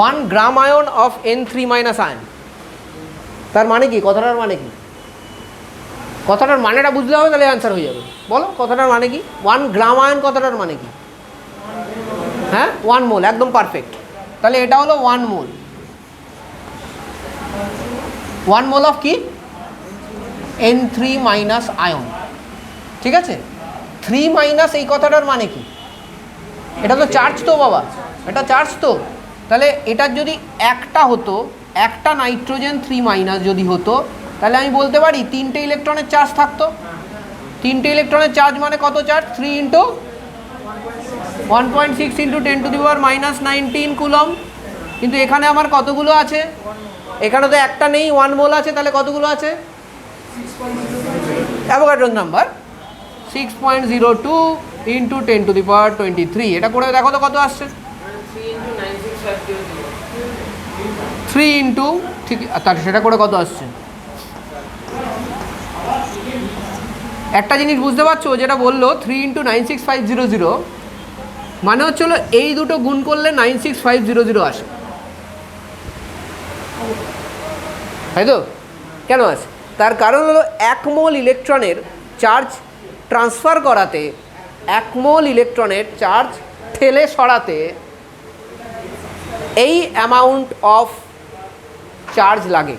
1 gram ion of N3 minus ion, তার মানে কি? কথাটার মানে কি? কথাটার মানেটা বুঝলে হবে, তাহলে অ্যান্সার হয়ে যাবে। বলো কথাটার মানে কি? 1 গ্রাম আয়ন কথাটার মানে কি? হ্যাঁ, 1 মোল, একদম পারফেক্ট। তাহলে এটা হলো 1 মোল। 1 মোল অফ কি? N3 minus ion. ঠিক আছে, 3 মাইনাস এই কথাটার মানে কি? এটা তো চার্জ তো বাবা, এটা চার্জ তো। তাহলে এটার যদি একটা হতো, একটা নাইট্রোজেন 3 মাইনাস যদি হতো, তাহলে আমি বলতে পারি 3টে ইলেকট্রনের চার্জ থাকতো। 3টে ইলেকট্রনের চার্জ মানে কত চার্জ? 3 into 1.6 into 10⁻−19 coulomb. কিন্তু এখানে আমার কতগুলো আছে? এখানে তো একটা নেই, 1 মোল আছে। তাহলে কতগুলো আছে? অ্যাভোগাড্রোর নাম্বার 6.02 ইন্টু 10⁻23। এটা করে দেখো তো কত আসছে। 3 ইন্টু, ঠিক, তার সেটা করে কত আসছে? একটা জিনিস বুঝতে পারছো, যেটা বললো 3 ইন্টু 96500, মানে হচ্ছে হলো এই দুটো গুণ করলে 96500 আসে, তাই তো? কেন আসে? তার কারণ হলো 1 মোল ইলেকট্রনের চার্জ ট্রান্সফার করাতে, 1 মোল ইলেকট্রনের চার্জ ঠেলে সরাতে এই অ্যামাউন্ট অফ চার্জ লাগে।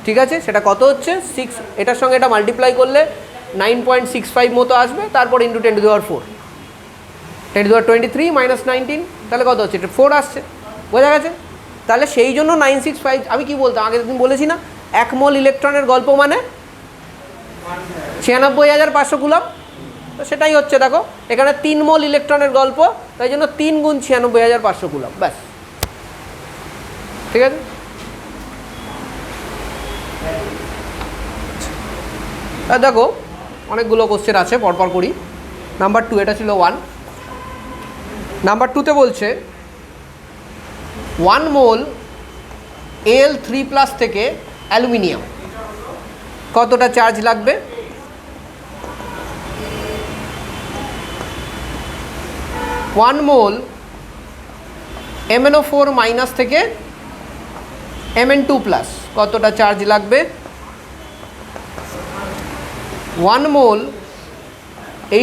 ঠিক আছে, সেটা কত হচ্ছে? 6। এটার সঙ্গে এটা মাল্টিপ্লাই করলে 9.65 মতো আসবে, তারপর ইন্টু 10⁻4, 10⁻23 - 19, তাহলে কত হচ্ছে? এটা 4 আসছে। বোঝা গেছে? তাহলে সেই জন্য 965। আমি কি বলতাম আগের দিন বলেছি না, 1 মোল ইলেকট্রনের গল্প মানে 96,500 কুলম। তো সেটাই হচ্ছে, দেখো এখানে 3 মোল ইলেকট্রনের গল্প, তাই জন্য 3 গুণ 96,500 কুলম, ব্যাস। ঠিক আছে, দেখো অনেকগুলো কোশ্চেন আছে, পরপর করি। নাম্বার 2, এটা ছিল 1। নাম্বার 2তে বলছে 1 মোল Al3+ থেকে অ্যালুমিনিয়াম কতটা চার্জ লাগবে? 1 মোল MnO4- থেকে Mn2+ কতটা চার্জ লাগবে? 1 মোল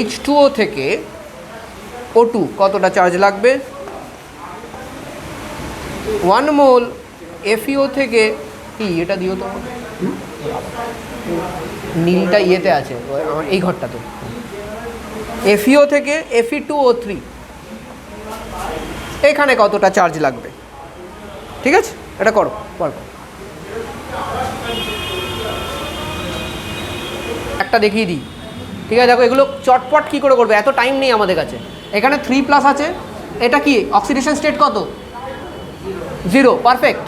H2O থেকে O2 কতটা চার্জ লাগবে? 1 মোল FeO থেকে, কি এটা দিও তো, নীলটা ইয়েতে আছে আমার এই ঘরটাতে। FeO থেকে Fe2O3 এখানে কতটা চার্জ লাগবে? ঠিক আছে, এটা করো পরপর। একটা দেখিয়ে দিই। ঠিক আছে, দেখো এগুলো চটপট কী করে করবে, এত টাইম নেই আমাদের কাছে। এখানে 3+ আছে, এটা কি অক্সিডেশন স্টেট কত? 0, পারফেক্ট।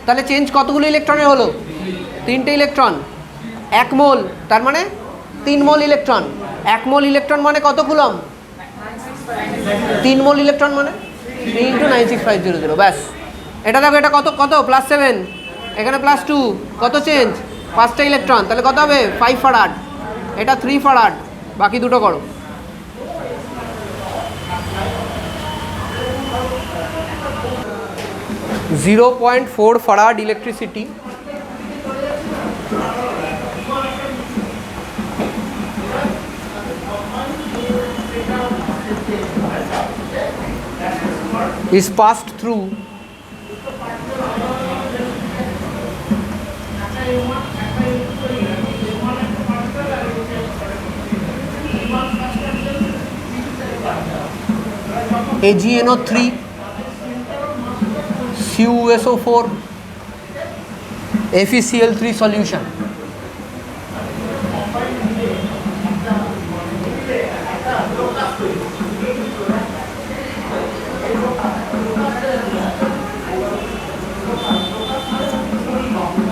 তাহলে চেঞ্জ কতগুলো ইলেকট্রনের হলো? 3টে ইলেকট্রন। 1 মোল, তার মানে 3 মোল ইলেকট্রন। 1 মোল ইলেকট্রন মানে কত কুলম? 3 মোল ইলেকট্রন মানে 3 ইন্টু 96500, ব্যাস। এটা দেখো, এটা কত কত +7, এখানে +2, কত চেঞ্জ? 5টা ইলেকট্রন, তাহলে কত হবে? 5 ফারাড। এটা 3 ফারাড, বাকি দুটো করো। (0.4 ফারাড electricity is passed through AgNO3, CuSO4, FeCl3 solution.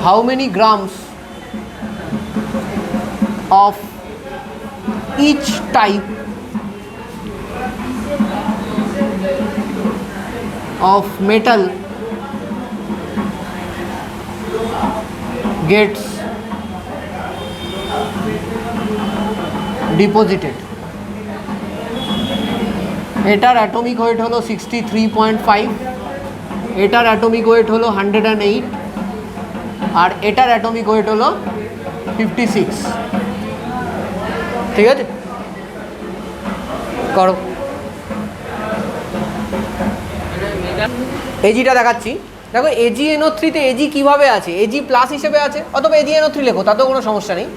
how many grams of each type of metal gets deposited. এটার অ্যাটমিক ওয়েট হলো 63.5, এটার অ্যাটমিক ওয়েট হলো 108, আর এটার অ্যাটমিক ওয়েট হলো 56. ঠিক আছে, করো। এজিটা দেখাচ্ছি, দেখো AgNO3-তে এজি কীভাবে আছে, এজি প্লাস হিসেবে আছে, অথবা AgNO3 লেখো, তাতেও কোনো সমস্যা নেই।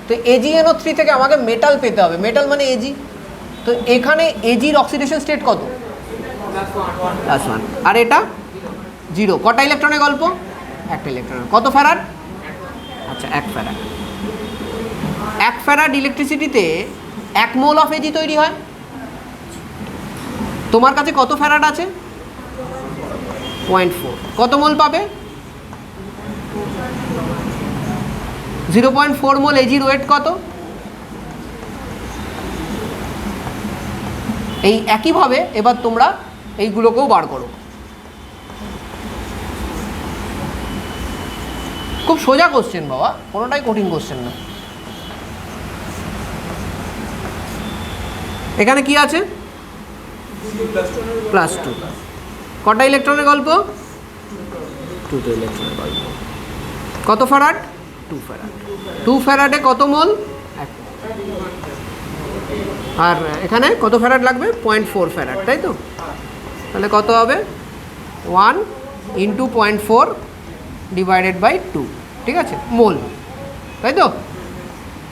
তো AgNO3 থেকে আমাকে মেটাল পেতে হবে, মেটাল মানে এজি। তো এখানে এজির অক্সিডেশন স্টেট কত? +1। আর এটা 0। কটা ইলেকট্রনের গল্প? একটা ইলেকট্রনের। কত ফ্যারাড? আচ্ছা, 1 ফ্যারাড। 1 ফ্যারাড ইলেকট্রিসিটিতে 1 মোল অফ এজি তৈরি হয়। তোমার কাছে কত ফ্যারাড আছে? 0.4। কত মোল পাবে? 0.4 মোল। এজির ওয়েট কত? এই একইভাবে এবার তোমরা এইগুলোকেও বার করো। খুব সোজা কোশ্চেন বাবা, কোনোটাই কঠিন কোশ্চেন না। এখানে কি আছে? +2। কটা ইলেকট্রনের গল্প? 2টো ইলেকট্রনের গল্প। কত ফ্যারাড? 2 ফ্যারাড। 2 ফ্যারাডে কত মোল? 1। আর এখানে কত ফ্যারাড লাগবে? 0.4 ফ্যারাড, তাই তো? তাহলে কত হবে? 1 × 0.4 ডিভাইডেড বাই 2, ঠিক আছে, মোল, তাই তো?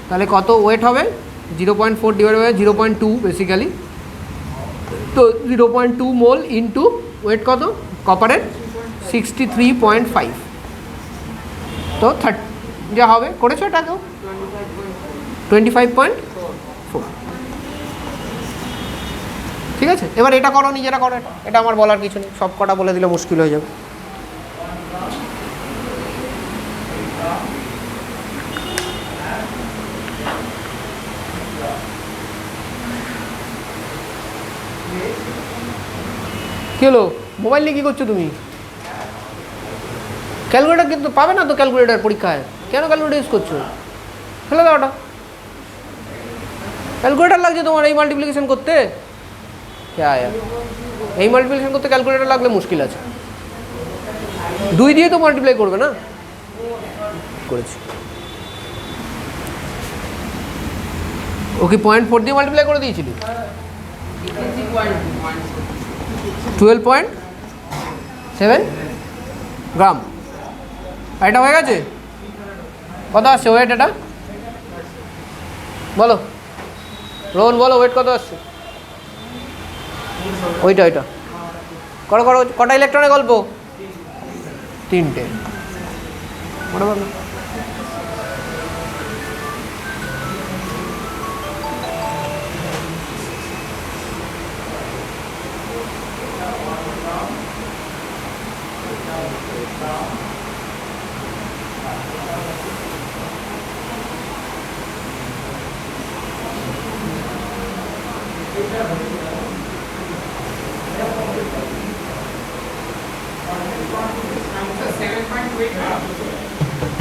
তাহলে কত ওয়েট হবে? 0.4 ডিভাইডেড বাই 0.2 বেসিক্যালি। তো 0.2 মোল ইন্টু ওয়েট কত কপারের? 63.5। তো 30 যা হবে, করেছো এটাকেও? 25.4। ঠিক আছে, এবার এটা করো, নিজেরা করো। এটা আমার বলার কিছু নেই, সব কটা বলে দিলে মুশকিল হয়ে যাবে। কী হলো? মোবাইল নিয়ে কী করছো তুমি? ক্যালকুলেটার কিন্তু পাবে না তো, ক্যালকুলেটার পরীক্ষায়। কেন ক্যালকুলেটার ইউজ করছো? ফেলে দাও ওটা। ক্যালকুলেটার লাগছে তোমার এই মাল্টিপ্লিকেশন করতে? কে আয়া, এই মাল্টিপ্লিকেশন করতে ক্যালকুলেটার লাগলে মুশকিল আছে। 2 দিয়ে তো মাল্টিপ্লাই করবে না। করেছি। ও কি 0.4 দিয়ে মাল্টিপ্লাই করে দিয়েছিলি? 12.7 গ্রাম। এটা হয়ে গেছে? কত আসছে ওয়েট? এটা বলো রোহন, বলো ওয়েট কত আসছে? ওইটা করো করো। কটা ইলেকট্রনের গল্প? 3টে। বরাবর।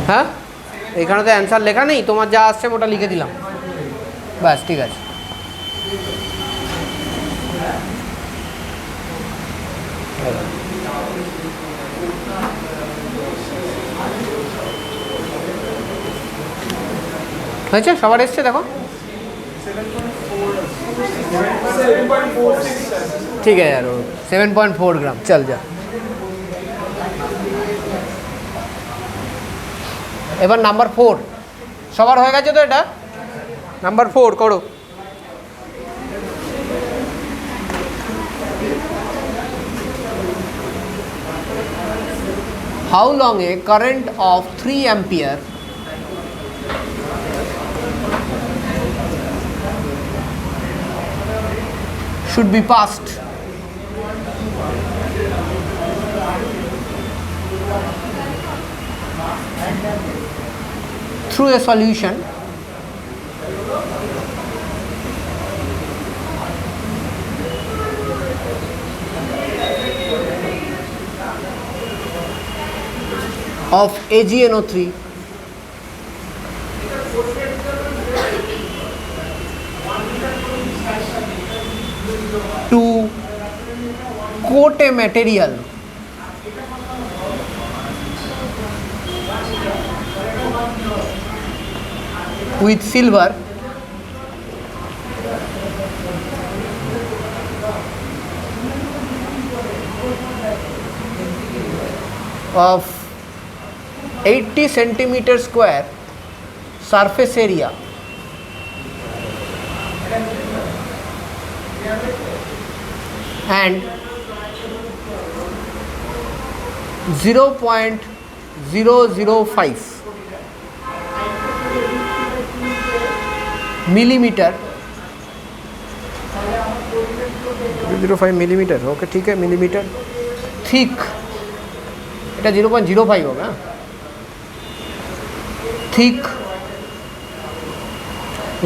হ্যাঁ, এখানে তো অ্যান্সার লেখা নেই, তোমার যা আসছে ওটা লিখে দিলাম, ব্যাস, ঠিক আছে। হয়েছে? সবার এসছে? দেখো, ঠিক আছে। আর 7.4 গ্রাম। চল যা। এবার নাম্বার 4 সবার হয়ে গেছে তো? এটা নাম্বার 4 করো। How long a current of 3 ampere should be passed through a solution of AgNO3 to coat a material with silver of 80 centimeter square surface area and 0.005 millimeter 0.05 millimeter okay ठीक है millimetre thick এটা 0.05 होगा thick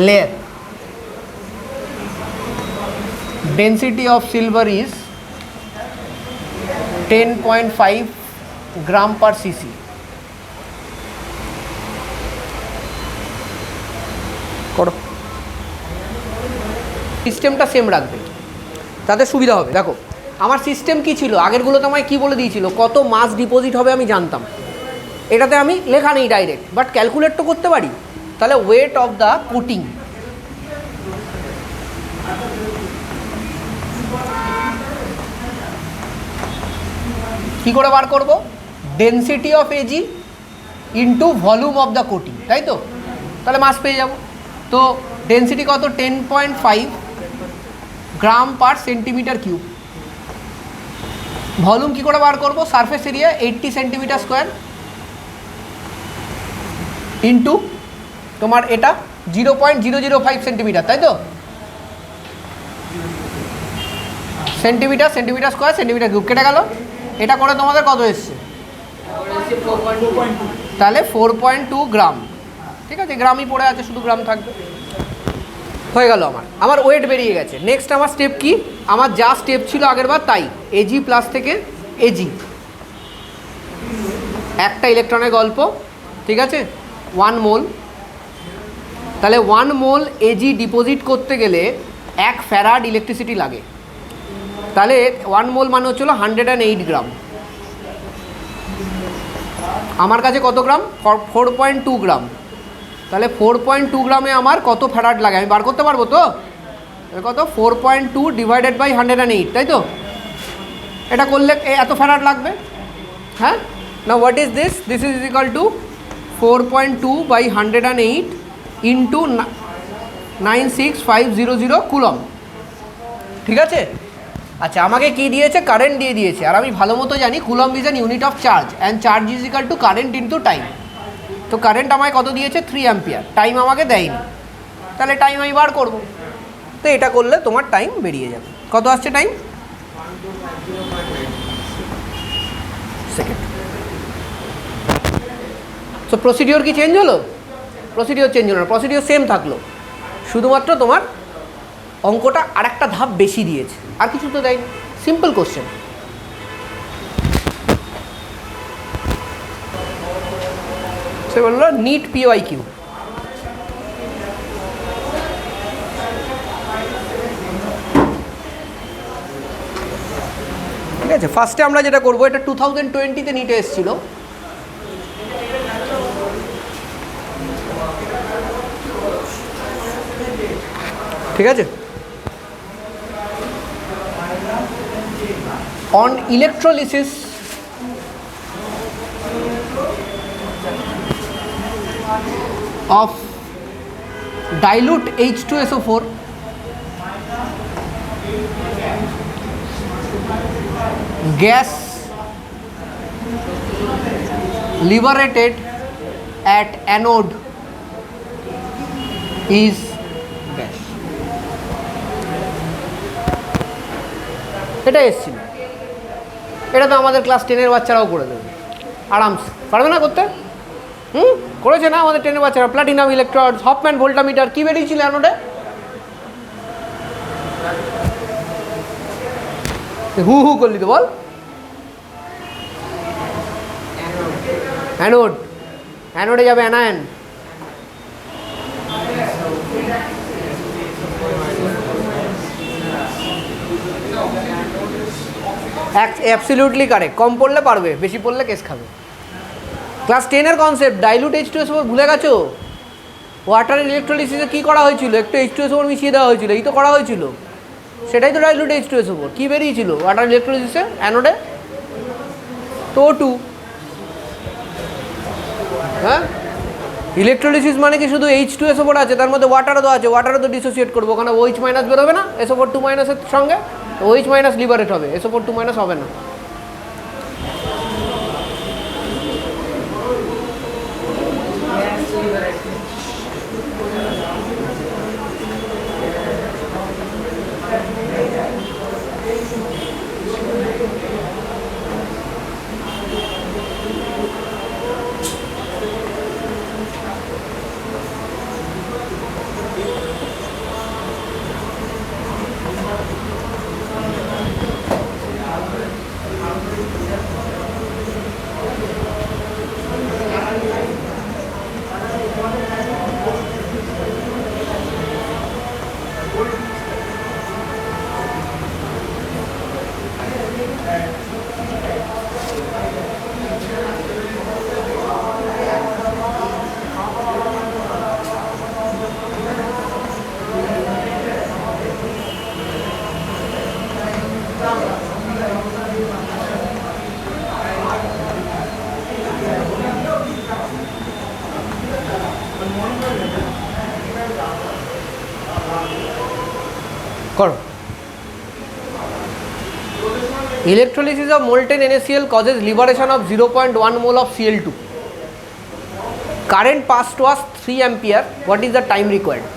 layer density of silver is 10.5 gram per cc করো সিস্টেমটা same রাখবে তাতে সুবিধা হবে দেখো আমার সিস্টেম কি ছিল আগেরগুলোতে আমায় কি বলে দিয়েছিল কত মাস ডিপোজিট হবে আমি জানতাম এটাতে আমি লেখা নেই ডাইরেক্ট বাট ক্যালকুলেট তো করতে পারি তাহলে ওয়েট অফ দ্য কোটিং কি করে বার করব density of AG into volume of the coating তাই তো তাহলে মাস পেয়ে যাব তো ডেনসিটি কত 10.5 গ্রাম পার সেন্টিমিটার কিউব ভলিউম কি করে বার করব surface area 80 centimetre square into তোমার এটা 0.005 সেন্টিমিটার তাই তো centimetre centimetre square centimetre cube কেটে গেল এটা করে তোমাদের কত এসছে তাহলে 4.2 গ্রাম ঠিক আছে গ্রামই পড়ে আছে শুধু গ্রাম থাকবে হয়ে গেল আমার ওয়েট বেরিয়ে গেছে নেক্সট আমার স্টেপ কি আমার যা স্টেপ ছিল আগেরবার তাই এজি প্লাস থেকে এজি একটা ইলেকট্রনের গল্প ঠিক আছে 1 মোল তাহলে 1 মোল এজি ডিপোজিট করতে গেলে 1 ফ্যারাড ইলেকট্রিসিটি লাগে তাহলে 1 মোল মানে হচ্ছিল 108 গ্রাম আমার কাছে কত গ্রাম 4.2 গ্রাম তাহলে 4.2 গ্রামে আমার কত ফ্যারাড লাগে আমি বার করতে পারবো তো কত 4.2 ডিভাইডেড বাই 108 তাই তো এটা করলে এত ফ্যারাড লাগবে হ্যাঁ না what is this this is equal to 4.2 by 108 into 96500 coulomb ঠিক আছে আচ্ছা আমাকে কি দিয়েছে কারেন্ট দিয়ে দিয়েছে আর আমি ভালো মতো জানি coulomb is an unit of charge and charge is equal two current into time তো কারেন্ট আমায় কত দিয়েছে 3 অ্যাম্পিয়ার টাইম আমাকে দেয়নি তাহলে টাইম আমি বার করব তো এটা করলে তোমার টাইম বেরিয়ে যাবে কত আসছে টাইম সেকেন্ড সো প্রসিডিওর কি চেঞ্জ হলো প্রসিডিওর চেঞ্জ হলো না প্রসিডিওর সেম থাকলো শুধুমাত্র তোমার অঙ্কটা আরেকটা ধাপ বেশি দিয়েছে আর কিছু তো দেয়নি সিম্পল কোশ্চেন সে বললো নিট পিওয়াই কিউ ঠিক আছে ফার্স্টে আমরা যেটা করবো এটা 2020-তে নিটে এসেছিল ঠিক আছে on electrolysis of dilute H2SO4 gas liberated at anode is gas এটা এসেছিল এটা তো আমাদের ক্লাস 10-এর বাচ্চারাও করে দেবে আরামসে পারবে না করতে করেছে না আমাদের 10 বাচ্চারা? প্লাটিনাম ইলেকট্রোড, হফম্যান ভোল্টামিটার, কি বেরিয়েছিল অ্যানোডে? হু হু করলি তো, বল। অ্যানোড, অ্যানোডে যাবে অ্যানায়ন। Absolutely correct. কম পড়লে পারবে, বেশি পড়লে কেস খাবে। ক্লাস 10-এর কনসেপ্ট ডাইলুট H2SO4 ভুলে গেছো? ওয়াটারের ইলেকট্রোলিসিসে কী করা হয়েছিল? একটু H2SO4 মিশিয়ে দেওয়া হয়েছিল, এই তো করা হয়েছিল। সেটাই তো ডাইলুট H2SO4। কী বেরিয়েছিল ওয়াটার ইলেকট্রোলিসিসে অ্যানোডে? তো O2। হ্যাঁ, ইলেকট্রোলিসিস মানে কি শুধু H2SO4 আছে, তার মধ্যে ওয়াটারও তো আছে, ওয়াটারও তো ডিসোসিয়েট করবো, ওখানে OH মাইনাস বেরোবে না SO4 2- এর সঙ্গে, OH মাইনাস লিবারেট হবে, SO4 2- হবে না। করো। Electrolysis of molten NaCl causes liberation of 0.1 mole of Cl2. Current passed was 3 ampere. What is the time required?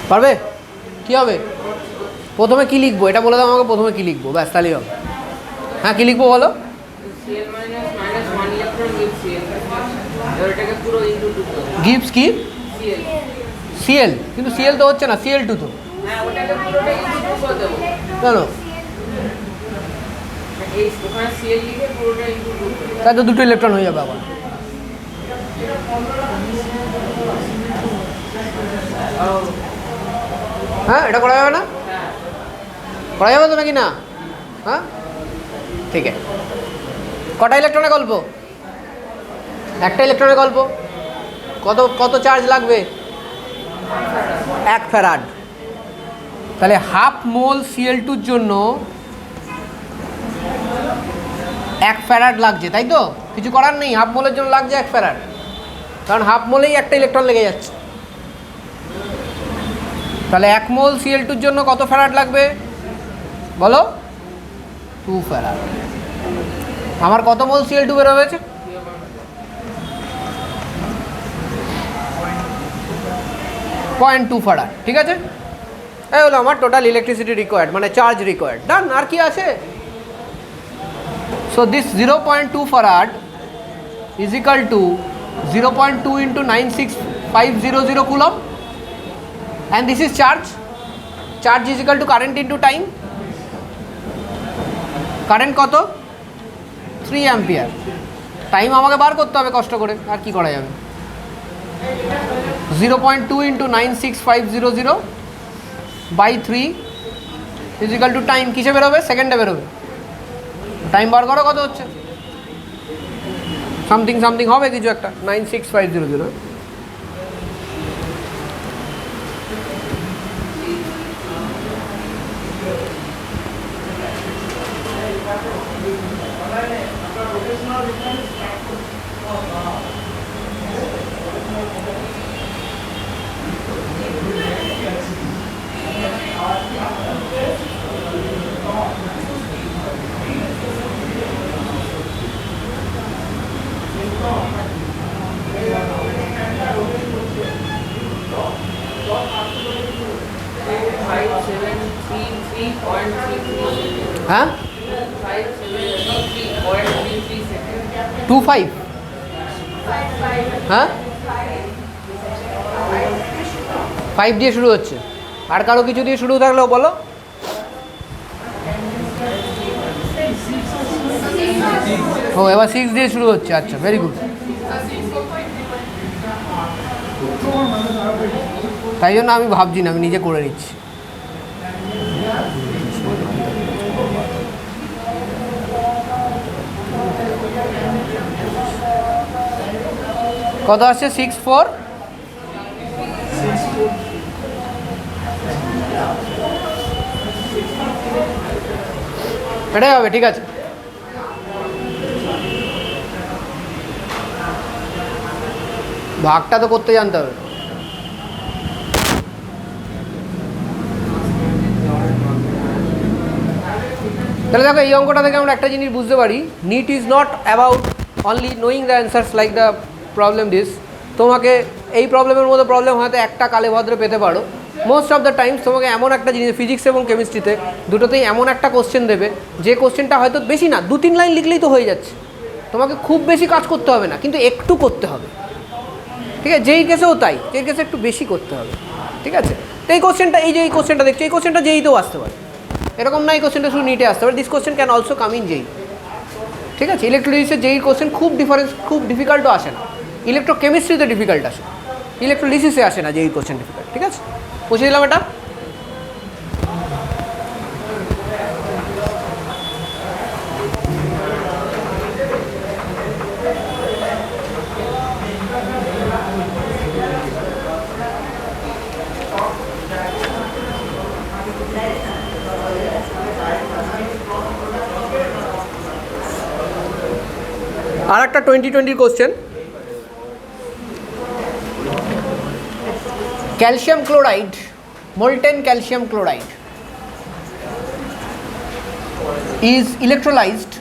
পারবে? কি হবে? প্রথমে কি লিখবো এটা বলে দাও আমাকে। প্রথমে কি লিখবো? ব্যাস তাহলেই হবে। হ্যাঁ, কি লিখবো বলো? গিভস কি? Cl, কিন্তু Cl তো হচ্ছে না, Cl2 তো। কেন? তাই তো দুটো ইলেকট্রন হয়ে যাবে আবার। হ্যাঁ, এটা করা যাবে না? করা যাবে তো নাকি না? হ্যাঁ, ঠিক আছে। কটা ইলেকট্রনের গল্প? একটা ইলেকট্রনের গল্প। কত কত চার্জ লাগবে? 1 ফ্যারাড। তাহলে হাফ মোল Cl2-র জন্য 1 ফ্যারাড লাগছে, তাই তো? কিছু করার নেই, হাফ মোলের জন্য লাগছে 1 ফ্যারাড, কারণ হাফ মোলেই একটা ইলেকট্রন লেগে যাচ্ছে। তাহলে 1 মোল Cl2-র জন্য কত ফ্যারাড লাগবে বলো? 2 ফ্যারাড। আমার কত মোল Cl2 বের হয়েছে? 0.2 ফ্যারাড। ঠিক আছে, এই হলো আমার টোটাল ইলেকট্রিসিটি রিকোয়ার্ড, মানে চার্জ রিকোয়ার্ড। ডান। আর কি আছে? So this 0.2 farad is equal to 0.2 into 96500 coulomb, and this is charge. Charge is equal to current into time. Current কত? 3 অ্যাম্পিয়ার। টাইম আমাকে বার করতে হবে কষ্ট করে, আর কি করা যাবে? 0.2 into 96500 by 3 is equal to time. কিসে বেরোবে? সেকেন্ডে বেরোবে। টাইম বার করো কত হচ্ছে? সামথিং সামথিং হবে কিছু একটা, 96500। হ্যাঁ 25 হ্যাঁ 5 দিয়ে শুরু হচ্ছে। আর কারো কিছু দিয়ে শুরু থাকলেও বলো। ও এবার 6 দিয়ে শুরু হচ্ছে, আচ্ছা ভেরি গুড। তাই জন্য আমি ভাবছি না, আমি নিজে করে নিচ্ছি। কত আসছে? 6 4 এটাই হবে, ঠিক আছে। ভাগটা তো করতে জানতে হবে। তাহলে দেখো এই অঙ্কটা থেকে আমরা একটা জিনিস বুঝতে পারি, NEET is not about only knowing the answers like the problem this. তোমাকে এই প্রবলেমের মধ্যে প্রবলেম হয়তো একটা কালে ভদ্রে পেতে পারো। মোস্ট অফ দ্য টাইমস তোমাকে এমন একটা জিনিস, ফিজিক্স এবং কেমিস্ট্রিতে দুটোতেই এমন একটা কোশ্চেন দেবে যে কোশ্চেনটা হয়তো বেশি না 2-3 লাইন লিখলেই তো হয়ে যাচ্ছে। তোমাকে খুব বেশি কাজ করতে হবে না, কিন্তু একটু করতে হবে, ঠিক আছে। যেই কেসেও তাই, যেই কেসে একটু বেশি করতে হবে, ঠিক আছে। তো এই কোশ্চেনটা, এই যে এই কোশ্চেনটা দেখছো, এই কোশ্চেনটা যেইতেও আসতে পারে, এরকম না এই কোশ্চেনটা শুধু নিটে আসতে পারে। This question can also come in যেই, ঠিক আছে। ইলেকট্রোলিসিসের যেই কোশ্চেন খুব ডিফিকাল্টও আসে না, ইলেকট্রোকেমিস্ট্রিতে ডিফিকাল্ট আসে, ইলেকট্রোলিসিসে আসে না যেই কোশ্চেন ডিফিকাল্ট, ঠিক আছে। বুঝে দিলাম এটা। আর একটা 2020 question, calcium chloride, molten calcium chloride is electrolyzed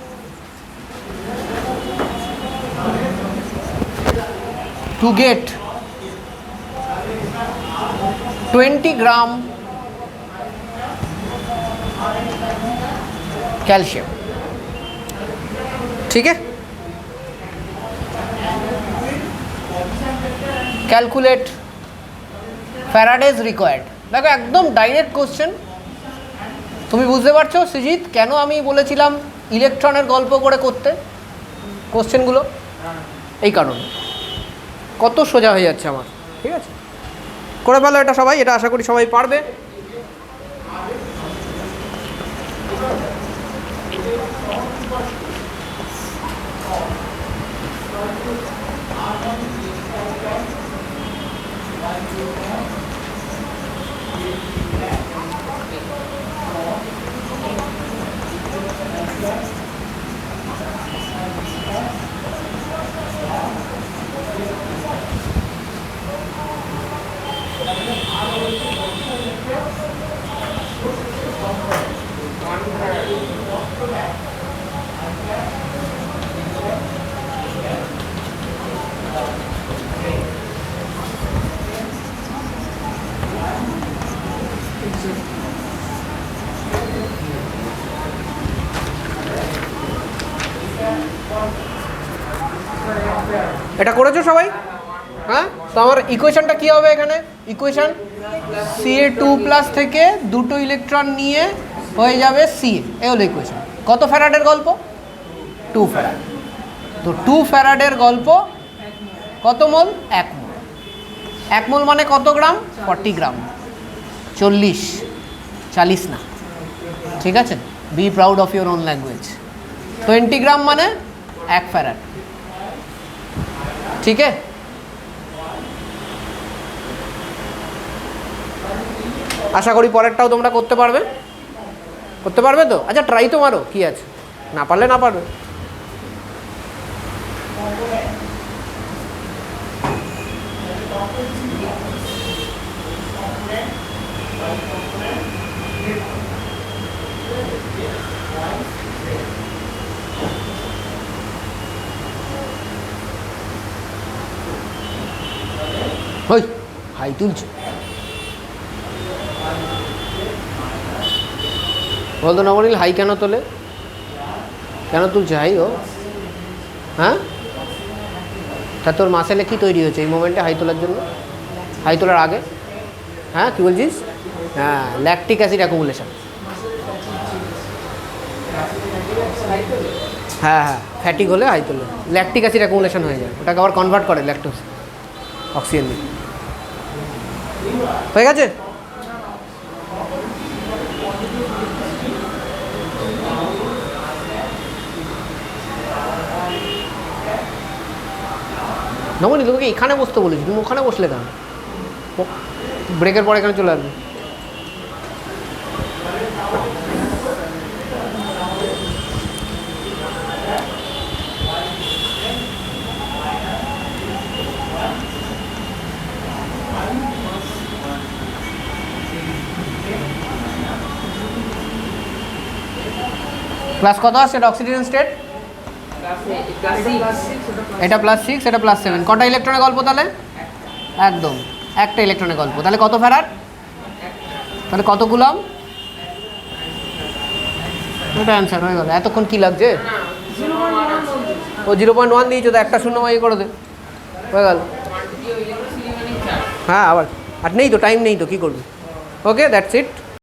to get 20 gram calcium, ठीक है। Calculate faradays required. দেখো একদম ডাইরেক্ট কোশ্চেন। তুমি বুঝতে পারছো সুজিত কেন আমি বলেছিলাম ইলেকট্রনের গল্প করে করতে কোশ্চেনগুলো? এই কারণে কত সোজা হয়ে যাচ্ছে আমার, ঠিক আছে। করে ফেলো এটা সবাই, এটা আশা করি সবাই পারবে। এটা করেছো সবাই? হ্যাঁ, তো আমার ইকুয়েশনটা কী হবে এখানে? ইকুয়েশন Ca2+ থেকে দুটো ইলেকট্রন নিয়ে হয়ে যাবে Ca, এ হলো ইকুয়েশন। কত ফ্যারাডের গল্প? 2 ফ্যারাড। তো 2 ফ্যারাডের গল্প কত মোল? 1 মোল। 1 মোল মানে কত গ্রাম? 40 গ্রাম। 40 না, ঠিক আছে। Be proud of your own language. 20 গ্রাম মানে 1 ফ্যারাড, ঠিক আছে। আশা করি পরেরটাও তোমরা করতে পারবে, করতে পারবে তো? আচ্ছা ট্রাই তো মারো, কি আছে, না পারলে না পারবে। হাই তুলছে। বলতো নবনীল হাই কেন তোলে, কেন তুলছে হাই ও? হ্যাঁ, তা তোর মাসেলে কি তৈরি হয়েছে এই মোমেন্টে হাই তোলার জন্য, হাই তোলার আগে? হ্যাঁ কী বলছিস? হ্যাঁ, ল্যাকটিক অ্যাসিড অ্যাকুমুলেশন। হ্যাঁ হ্যাঁ, ফ্যাটিক হলে হাই তোলে, ল্যাকটিক অ্যাসিড অ্যাকুমুলেশন হয়ে যায়, ওটাকে আবার কনভার্ট করে ল্যাকটোজ অক্সিজেন দিয়ে। হয়ে গেছে? নমনি তোমাকে এখানে বসতে বলেছি, তুমি ওখানে বসলে কেন? ব্রেকের পরে এখানে চলে আসবে। ক্লাস কত আসছে? এটা অক্সিডেশন স্টেট, এটা +6, এটা +7। কটা ইলেকট্রনের গল্প তাহলে? একদম একটা ইলেকট্রনের গল্প। তাহলে কত ফ্যারাড? তাহলে কত কুলম্ব? ওটা অ্যান্সার হয়ে গেল। এতক্ষণ কী লাগছে? ও 0.1 দিয়েছো, তো একটা শূন্য মাই করে দে, হয়ে গেল। হ্যাঁ আবার আর নেই তো, টাইম নেই তো, কী করবি? ওকে, দ্যাটস ইট।